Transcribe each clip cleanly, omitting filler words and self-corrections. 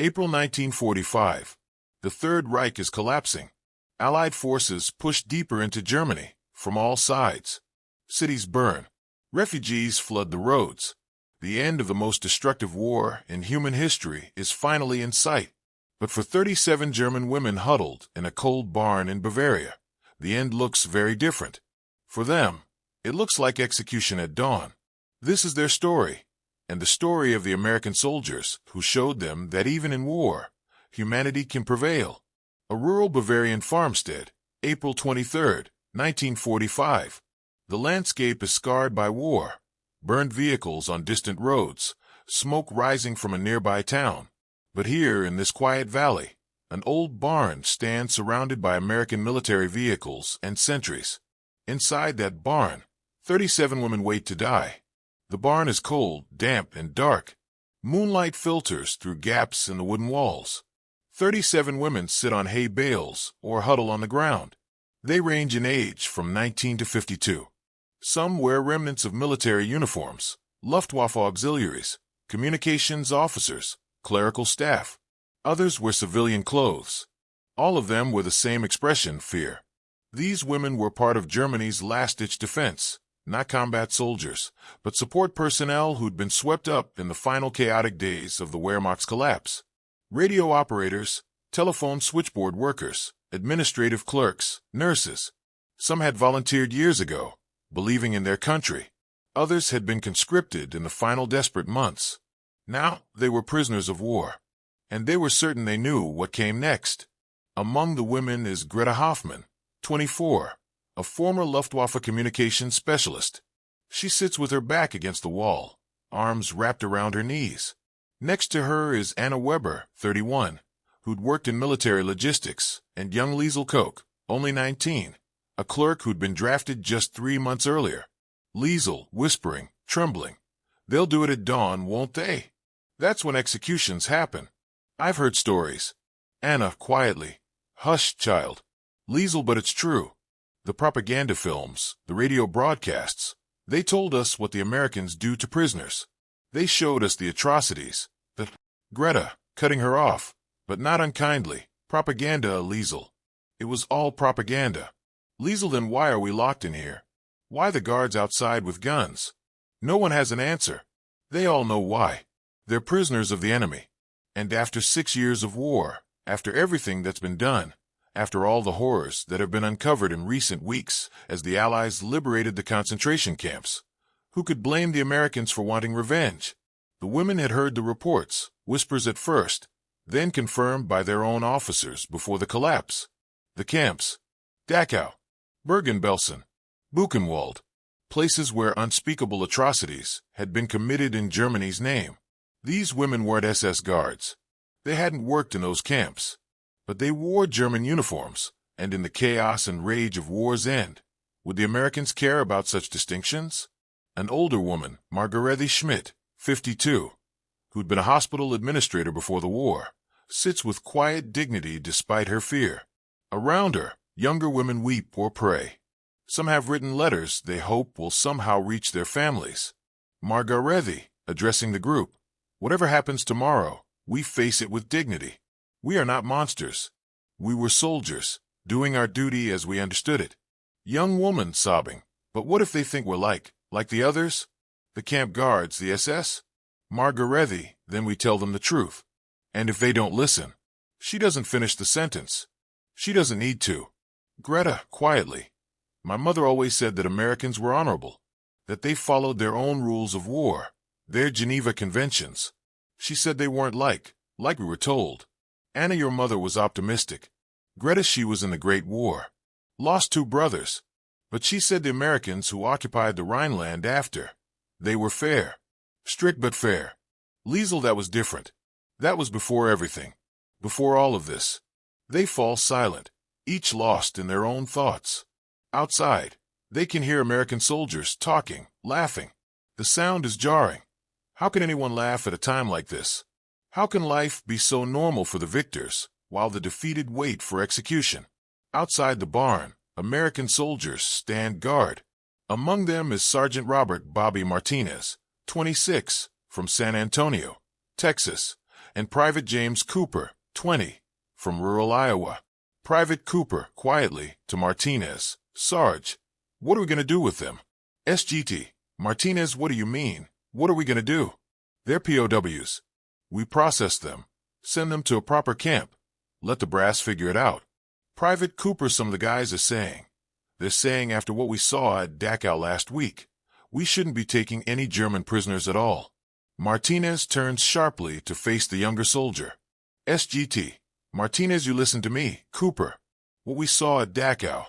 April 1945. The Third Reich is collapsing. Allied forces push deeper into Germany from all sides. Cities burn. Refugees flood the roads. The end of the most destructive war in human history is finally in sight. But for 37 German women huddled in a cold barn in Bavaria, the end looks very different. For them, it looks like execution at dawn. This is their story, and the story of the American soldiers who showed them that even in war, humanity can prevail. A rural Bavarian farmstead, April 23, 1945. The landscape is scarred by war. Burned vehicles on distant roads, smoke rising from a nearby town. But here, in this quiet valley, an old barn stands surrounded by American military vehicles and sentries. Inside that barn, 37 women wait to die. The barn is cold, damp, and dark. Moonlight filters through gaps in the wooden walls. 37 women sit on hay bales or huddle on the ground. They range in age from 19 to 52. Some wear remnants of military uniforms, Luftwaffe auxiliaries, communications officers, clerical staff. Others wear civilian clothes. All of them with the same expression, fear. These women were part of Germany's last-ditch defense, not combat soldiers, but support personnel who'd been swept up in the final chaotic days of the Wehrmacht's collapse. Radio operators, telephone switchboard workers, administrative clerks, nurses. Some had volunteered years ago, believing in their country. Others had been conscripted in the final desperate months. Now they were prisoners of war, and they were certain they knew what came next. Among the women is Greta Hoffmann, 24, a former Luftwaffe communications specialist. She sits with her back against the wall, arms wrapped around her knees. Next to her is Anna Weber, 31, who'd worked in military logistics, and young Liesel Koch, only 19, a clerk who'd been drafted just 3 months earlier. Liesel, whispering, trembling. They'll do it at dawn, won't they? That's when executions happen. I've heard stories. Anna, quietly. Hush, child. Liesel, but it's true. The propaganda films, the radio broadcasts, they told us what the Americans do to prisoners. They showed us the atrocities. Greta, cutting her off, but not unkindly. Propaganda, Liesel. It was all propaganda. Liesel, then why are we locked in here? Why the guards outside with guns? No one has an answer. They all know why. They're prisoners of the enemy. And after 6 years of war, after everything that's been done, after all the horrors that have been uncovered in recent weeks as the Allies liberated the concentration camps, who could blame the Americans for wanting revenge? The women had heard the reports, whispers at first, then confirmed by their own officers before the collapse. The camps, Dachau, Bergen-Belsen, Buchenwald, places where unspeakable atrocities had been committed in Germany's name. These women weren't SS guards. They hadn't worked in those camps. But they wore German uniforms, and in the chaos and rage of war's end, would the Americans care about such distinctions? An older woman, Margarete Schmidt, 52, who'd been a hospital administrator before the war, sits with quiet dignity despite her fear. Around her, younger women weep or pray. Some have written letters they hope will somehow reach their families. Margarete, addressing the group, whatever happens tomorrow, we face it with dignity. We are not monsters. We were soldiers, doing our duty as we understood it. Young woman sobbing, but what if they think we're like the others? The camp guards, the SS? Margarete, then we tell them the truth. And if they don't listen, she doesn't finish the sentence. She doesn't need to. Greta, quietly. My mother always said that Americans were honorable, that they followed their own rules of war, their Geneva Conventions. She said they weren't like we were told. Anna, your mother was optimistic. Greta, she was in the Great War. Lost 2 brothers. But she said the Americans who occupied the Rhineland after, they were fair. Strict but fair. Liesel, that was different. That was before everything. Before all of this. They fall silent, each lost in their own thoughts. Outside, they can hear American soldiers talking, laughing. The sound is jarring. How can anyone laugh at a time like this? How can life be so normal for the victors, while the defeated wait for execution? Outside the barn, American soldiers stand guard. Among them is Sergeant Robert Bobby Martinez, 26, from San Antonio, Texas, and Private James Cooper, 20, from rural Iowa. Private Cooper, quietly, to Martinez, Sarge, what are we going to do with them? SGT, Martinez, what do you mean? What are we going to do? They're POWs. We process them, send them to a proper camp, let the brass figure it out. Private Cooper, some of the guys are saying. They're saying after what we saw at Dachau last week, we shouldn't be taking any German prisoners at all. Martinez turns sharply to face the younger soldier. SGT, Martinez, you listen to me, Cooper. What we saw at Dachau,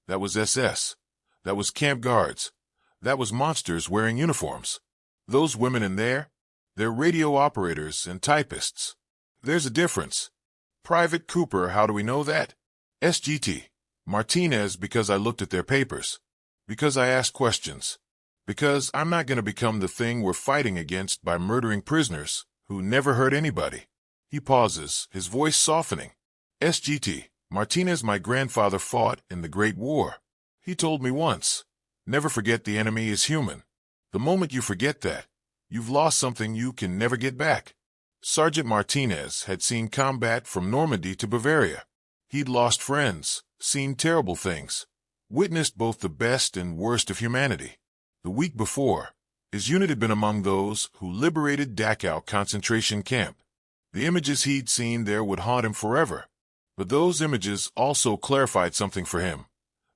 that was SS. That was camp guards. That was monsters wearing uniforms. Those women in there, they're radio operators and typists. There's a difference. Private Cooper, how do we know that? SGT, Martinez, because I looked at their papers. Because I asked questions. Because I'm not going to become the thing we're fighting against by murdering prisoners who never hurt anybody. He pauses, his voice softening. SGT, Martinez, my grandfather fought in the Great War. He told me once, never forget the enemy is human. The moment you forget that, you've lost something you can never get back. Sergeant Martinez had seen combat from Normandy to Bavaria. He'd lost friends, seen terrible things, witnessed both the best and worst of humanity. The week before, his unit had been among those who liberated Dachau concentration camp. The images he'd seen there would haunt him forever. But those images also clarified something for him.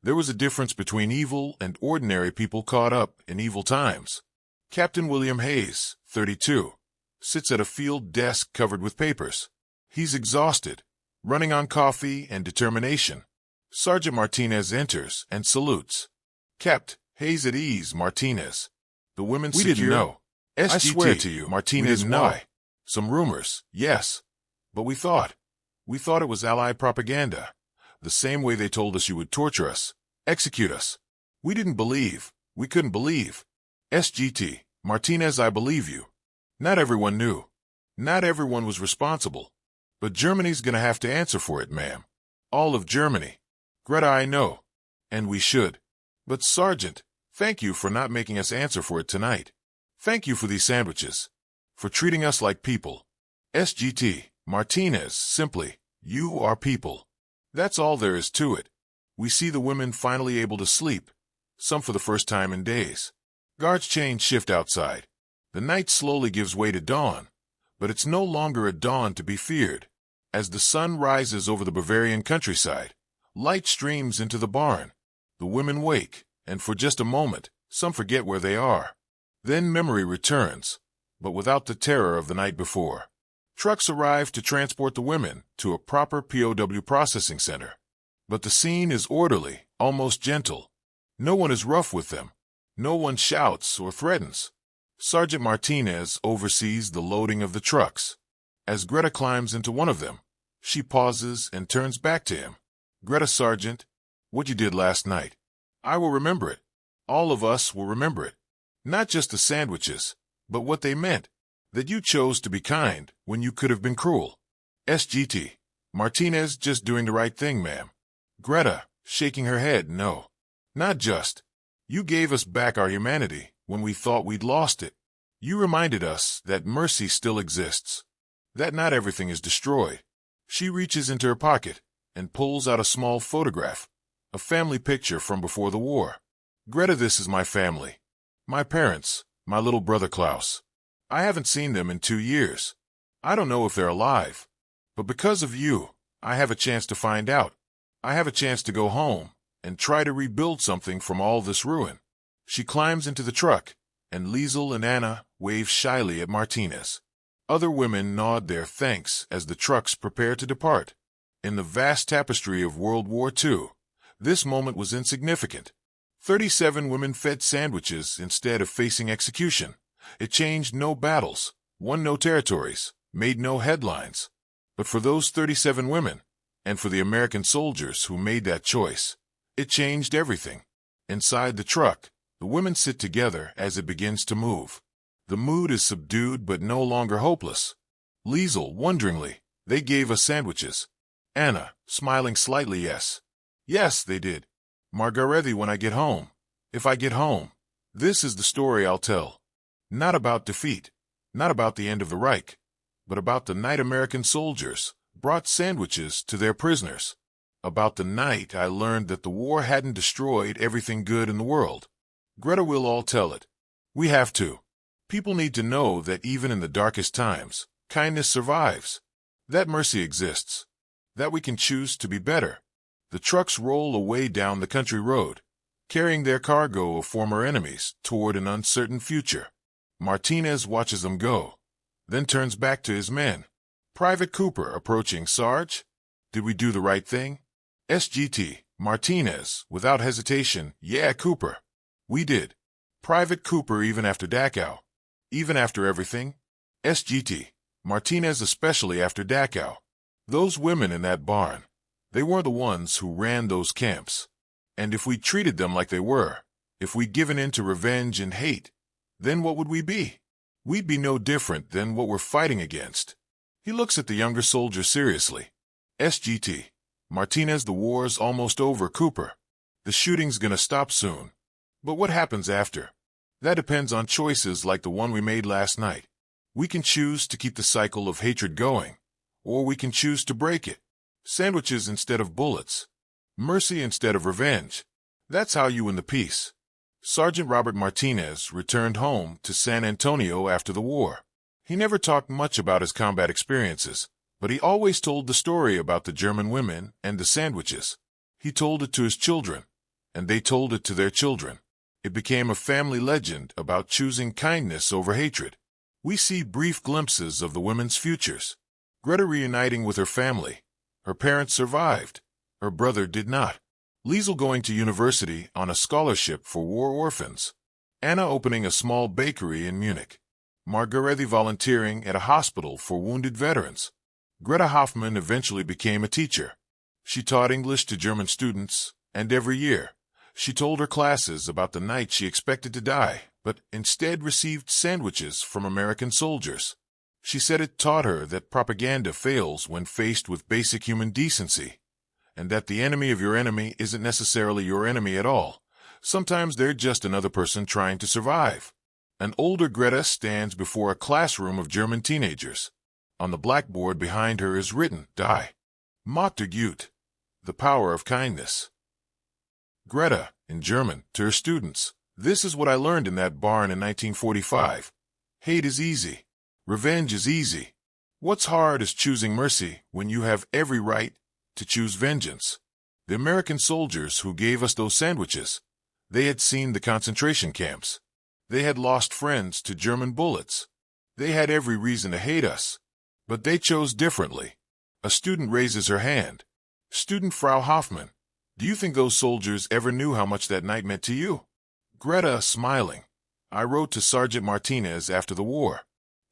There was a difference between evil and ordinary people caught up in evil times. Captain William Hayes, 32, sits at a field desk covered with papers. He's exhausted, running on coffee and determination. Sergeant Martinez enters and salutes. Capt. Hayes at ease, Martinez. The women secure. We didn't know. SGT, I swear to you, Martinez, why? Some rumors, yes. But we thought it was Allied propaganda. The same way they told us you would torture us, execute us. We didn't believe. We couldn't believe. SGT, Martinez, I believe you. Not everyone knew. Not everyone was responsible. But Germany's gonna have to answer for it, ma'am. All of Germany. Greta, I know. And we should. But Sergeant, thank you for not making us answer for it tonight. Thank you for these sandwiches. For treating us like people. SGT, Martinez, simply, you are people. That's all there is to it. We see the women finally able to sleep, some for the first time in days. Guards change shift outside. The night slowly gives way to dawn, but it's no longer a dawn to be feared. As the sun rises over the Bavarian countryside, light streams into the barn. The women wake, and for just a moment, some forget where they are. Then memory returns, but without the terror of the night before. Trucks arrive to transport the women to a proper POW processing center. But the scene is orderly, almost gentle. No one is rough with them. No one shouts or threatens. Sergeant Martinez oversees the loading of the trucks. As Greta climbs into one of them, she pauses and turns back to him. Greta, Sergeant, what you did last night. I will remember it. All of us will remember it. Not just the sandwiches, but what they meant. That you chose to be kind when you could have been cruel. SGT, Martinez, just doing the right thing, ma'am. Greta, shaking her head, no. Not just. You gave us back our humanity when we thought we'd lost it. You reminded us that mercy still exists. That not everything is destroyed. She reaches into her pocket and pulls out a small photograph, a family picture from before the war. Greta, this is my family. My parents, my little brother Klaus. I haven't seen them in 2 years. I don't know if they're alive. But because of you, I have a chance to find out. I have a chance to go home and try to rebuild something from all this ruin. She climbs into the truck, and Liesel and Anna wave shyly at Martinez. Other women nod their thanks as the trucks prepare to depart. In the vast tapestry of World War II, this moment was insignificant. 37 women fed sandwiches instead of facing execution. It changed no battles, won no territories, made no headlines. But for those 37 women, and for the American soldiers who made that choice, it changed everything. Inside the truck, the women sit together as it begins to move. The mood is subdued but no longer hopeless. Liesel, wonderingly, they gave us sandwiches. Anna, smiling slightly, yes. Yes, they did. Margarethi, when I get home. If I get home. This is the story I'll tell. Not about defeat, not about the end of the Reich, but about the night American soldiers brought sandwiches to their prisoners. About the night I learned that the war hadn't destroyed everything good in the world. Greta will all tell it. We have to. People need to know that even in the darkest times, kindness survives. That mercy exists. That we can choose to be better. The trucks roll away down the country road, carrying their cargo of former enemies toward an uncertain future. Martinez watches them go, then turns back to his men. Private Cooper approaching. Sarge, did we do the right thing? SGT, Martinez, without hesitation. Yeah, Cooper. We did. Private Cooper, even after Dachau. Even after everything? SGT, Martinez, especially after Dachau. Those women in that barn, they weren't the ones who ran those camps. And if we treated them like they were, if we'd given in to revenge and hate, then what would we be? We'd be no different than what we're fighting against. He looks at the younger soldier seriously. SGT, Martinez, the war's almost over. Cooper, the shooting's gonna stop soon. But what happens after? That depends on choices like the one we made last night. We can choose to keep the cycle of hatred going, or we can choose to break it. Sandwiches instead of bullets. Mercy instead of revenge. That's how you win the peace. Sergeant Robert Martinez returned home to San Antonio after the war. He never talked much about his combat experiences, but he always told the story about the German women and the sandwiches. He told it to his children, and they told it to their children. It became a family legend about choosing kindness over hatred. We see brief glimpses of the women's futures. Greta reuniting with her family. Her parents survived. Her brother did not. Liesel going to university on a scholarship for war orphans. Anna opening a small bakery in Munich. Margarethi volunteering at a hospital for wounded veterans. Greta Hoffmann eventually became a teacher. She taught English to German students, and every year, she told her classes about the night she expected to die, but instead received sandwiches from American soldiers. She said it taught her that propaganda fails when faced with basic human decency, and that the enemy of your enemy isn't necessarily your enemy at all. Sometimes they're just another person trying to survive. An older Greta stands before a classroom of German teenagers. On the blackboard behind her is written, Die. Macht der Gut. The power of kindness. Greta, in German, to her students, this is what I learned in that barn in 1945. Hate is easy. Revenge is easy. What's hard is choosing mercy when you have every right to choose vengeance. The American soldiers who gave us those sandwiches, they had seen the concentration camps. They had lost friends to German bullets. They had every reason to hate us. But they chose differently. A student raises her hand. Student Frau Hoffmann, do you think those soldiers ever knew how much that night meant to you? Greta, smiling. I wrote to Sergeant Martinez after the war.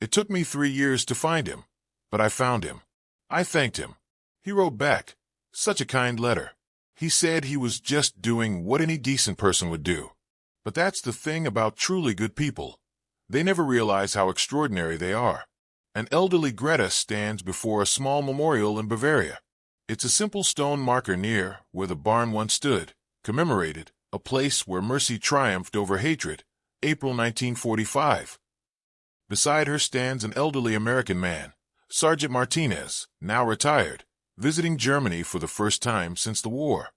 It took me 3 years to find him, but I found him. I thanked him. He wrote back. Such a kind letter. He said he was just doing what any decent person would do. But that's the thing about truly good people. They never realize how extraordinary they are. An elderly Greta stands before a small memorial in Bavaria. It's a simple stone marker near where the barn once stood, commemorated, a place where mercy triumphed over hatred, April 1945. Beside her stands an elderly American man, Sergeant Martinez, now retired, visiting Germany for the first time since the war.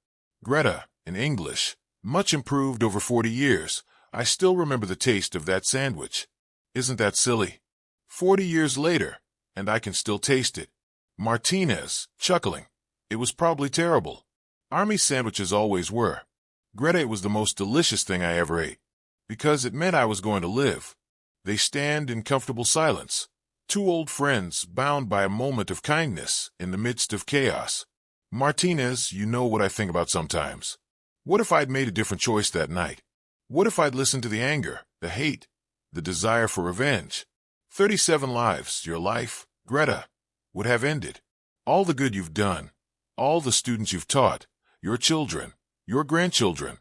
Greta, in English, much improved over 40 years. I still remember the taste of that sandwich. Isn't that silly? 40 years later, and I can still taste it. Martinez, chuckling. It was probably terrible. Army sandwiches always were. Greta, it was the most delicious thing I ever ate, because it meant I was going to live. They stand in comfortable silence. Two old friends bound by a moment of kindness in the midst of chaos. Martinez, you know what I think about sometimes. What if I'd made a different choice that night? What if I'd listened to the anger, the hate, the desire for revenge? 37 lives, your life, Greta, would have ended. All the good you've done, all the students you've taught, your children, your grandchildren,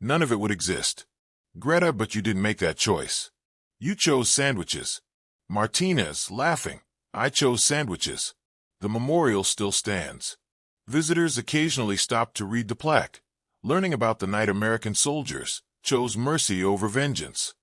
none of it would exist. Greta, but you didn't make that choice. You chose sandwiches. Martinez, laughing. I chose sandwiches. The memorial still stands. Visitors occasionally stop to read the plaque, learning about the night American soldiers chose mercy over vengeance.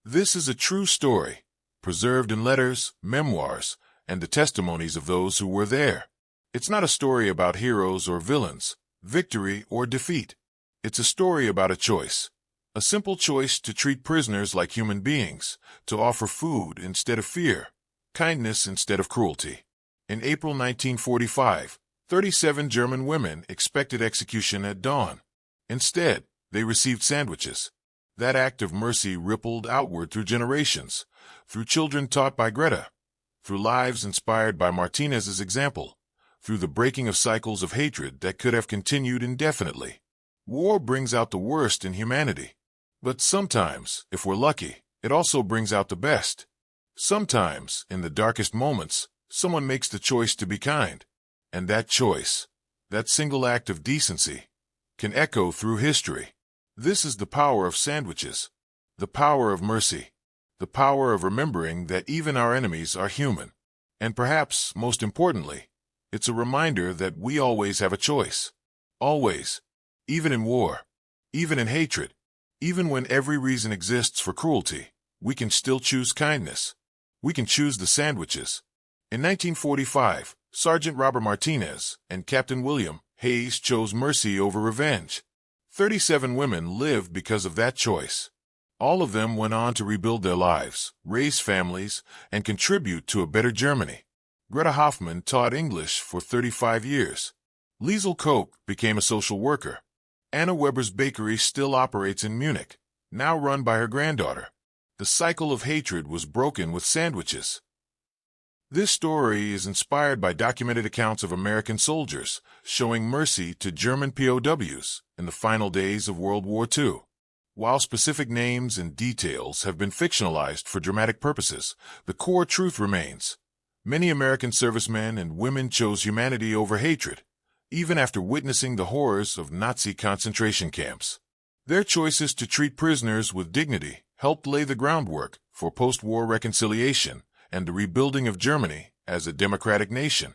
This is a true story, preserved in letters, memoirs, and the testimonies of those who were there. It's not a story about heroes or villains, victory or defeat. It's a story about a choice. A simple choice to treat prisoners like human beings, to offer food instead of fear, kindness instead of cruelty. In April 1945, 37 German women expected execution at dawn. Instead, they received sandwiches. That act of mercy rippled outward through generations, through children taught by Greta, through lives inspired by Martinez's example, through the breaking of cycles of hatred that could have continued indefinitely. War brings out the worst in humanity. But sometimes, if we're lucky, it also brings out the best. Sometimes, in the darkest moments, someone makes the choice to be kind. And that choice, that single act of decency, can echo through history. This is the power of sandwiches, the power of mercy, the power of remembering that even our enemies are human. And perhaps, most importantly, it's a reminder that we always have a choice. Always. Even in war. Even in hatred. Even when every reason exists for cruelty, we can still choose kindness. We can choose the sandwiches. In 1945, Sergeant Robert Martinez and Captain William Hayes chose mercy over revenge. 37 women lived because of that choice. All of them went on to rebuild their lives, raise families, and contribute to a better Germany. Greta Hoffmann taught English for 35 years. Liesl Koch became a social worker. Anna Weber's bakery still operates in Munich, now run by her granddaughter. The cycle of hatred was broken with sandwiches. This story is inspired by documented accounts of American soldiers showing mercy to German POWs in the final days of World War II. While specific names and details have been fictionalized for dramatic purposes, the core truth remains. Many American servicemen and women chose humanity over hatred, even after witnessing the horrors of Nazi concentration camps. Their choices to treat prisoners with dignity helped lay the groundwork for post-war reconciliation and the rebuilding of Germany as a democratic nation.